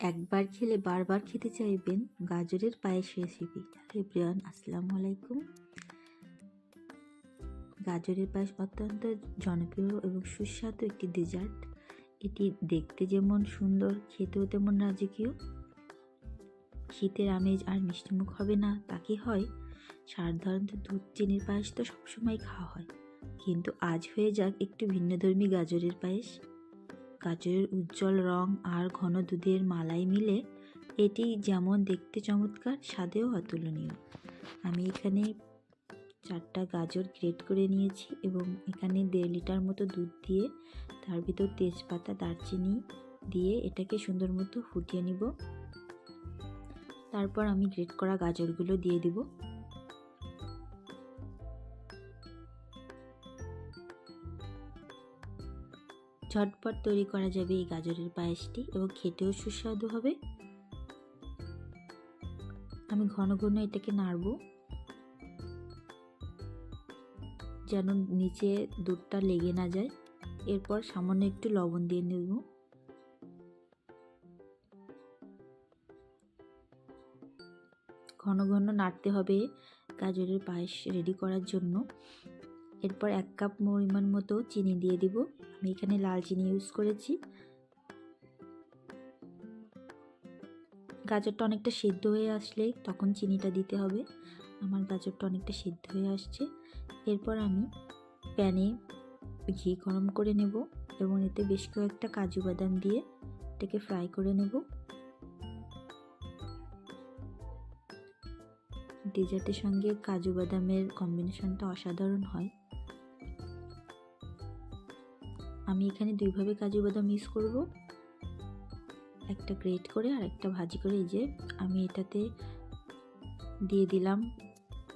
একবার খেলে বারবার খেতে চাইবেন গাজরের পায়েস রেসিপি। এভরিওয়ান, আসসালামু আলাইকুম। গাজরের পায়েস অত্যন্ত জনপ্রিয় এবং সুস্বাদু একটি ডেজার্ট। এটি দেখতে যেমন সুন্দর, খেতেও তেমন রাজকীয়। শীতের আমেজ আর মিষ্টিমুখ হবে না তা কি হয়? সাধারণত দুধ চিনির পায়েস তো সবসময় খাওয়া হয়, কিন্তু আজ হয়ে যাক একটু ভিন্নধর্মী গাজরের পায়েস। গাজরের উজ্জ্বল রং আর ঘন দুধের মালাই মিলে এটি যেমন দেখতে চমৎকার, স্বাদেও অতুলনীয়। আমি এখানে 4টা গাজর গ্রেট করে নিয়েছি এবং এখানে 1.5 লিটার মতো দুধ দিয়ে তার ভিতর তেজপাতা, দারচিনি দিয়ে এটাকে সুন্দর মতো ফুটিয়ে নিব। তারপর আমি গ্রেট করা গাজরগুলো দিয়ে দিব। ঝটপট তৈরি করা যাবে এই গাজরের পায়েসটি এবং খেতেও সুস্বাদু হবে। আমি ঘন ঘন এটাকে নাড়ব যেন নিচে দুধটা লেগে না যায়। এরপর সামান্য একটু লবণ দিয়ে নেব। ঘন ঘন নাড়তে হবে গাজরের পায়েস রেডি করার জন্য। এরপর 1 কাপ পরিমাণ মতো চিনি দিয়ে দিব। আমি এখানে লাল চিনি ইউজ করেছি। গাজরটা অনেকটা সিদ্ধ হয়ে আসলে তখন চিনিটা দিতে হবে। আমার গাজরটা অনেকটা সিদ্ধ হয়ে আসছে। এরপর আমি প্যানে ঘি গরম করে নেব এবং এতে বেশ কয়েকটা কাজু বাদাম দিয়ে এটাকে ফ্রাই করে নেব। ডেজার্টের সঙ্গে কাজু বাদামের কম্বিনেশনটা অসাধারণ হয়। আমি এখানে 2 ভাবে কাজু বাদাম ইউজ করব, একটা গ্রেট করে আর একটা ভাজি করে। এই যে আমি এটাতে দিয়ে দিলাম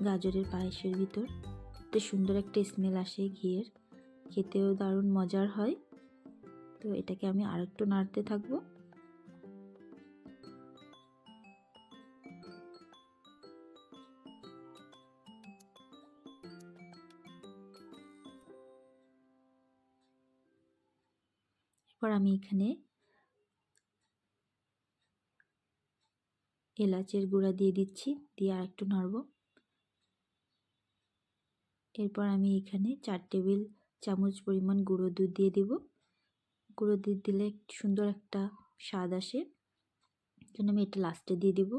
গাজরের পায়েসের ভিতর। এতে সুন্দর একটা স্মেল আসে ঘিয়ের, খেতেও দারুণ মজার হয়। তো এটাকে আমি আরেকটু নাড়তে থাকবো। এরপর আমি এখানে এলাচের গুঁড়া দিয়ে দিচ্ছি, দিয়ে আরেকটু নাড়ব। এরপর আমি এখানে 4 টেবিল চামচ পরিমাণ গুঁড়ো দুধ দিয়ে দিব। গুঁড়ো দুধ দিলে সুন্দর একটা স্বাদ আসে, জন্য আমি এটা লাস্টে দিয়ে দিব।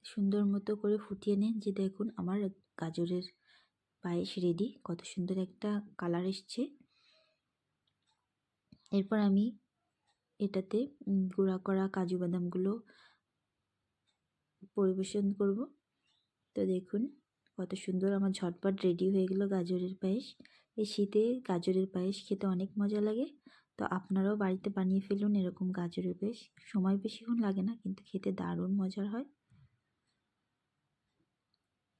সুন্দর মতো করে ফুটিয়ে নিন। যে দেখুন আমার গাজরের পায়েস রেডি, কত সুন্দর একটা কালার এসছে। এরপর আমি এটাতে গুঁড়া করা কাজু বাদামগুলো পরিবেশন করব। তো দেখুন কত সুন্দর আমার ঝটপট রেডি হয়ে গেল গাজরের পায়েস। এই শীতে গাজরের পায়েস খেতে অনেক মজা লাগে। তো আপনারাও বাড়িতে বানিয়ে ফেলুন এরকম গাজরের পায়েস। সময় বেশিক্ষণ লাগে না, কিন্তু খেতে দারুণ মজার হয়।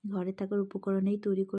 ঘরে থাকার উপকরণেই তৈরি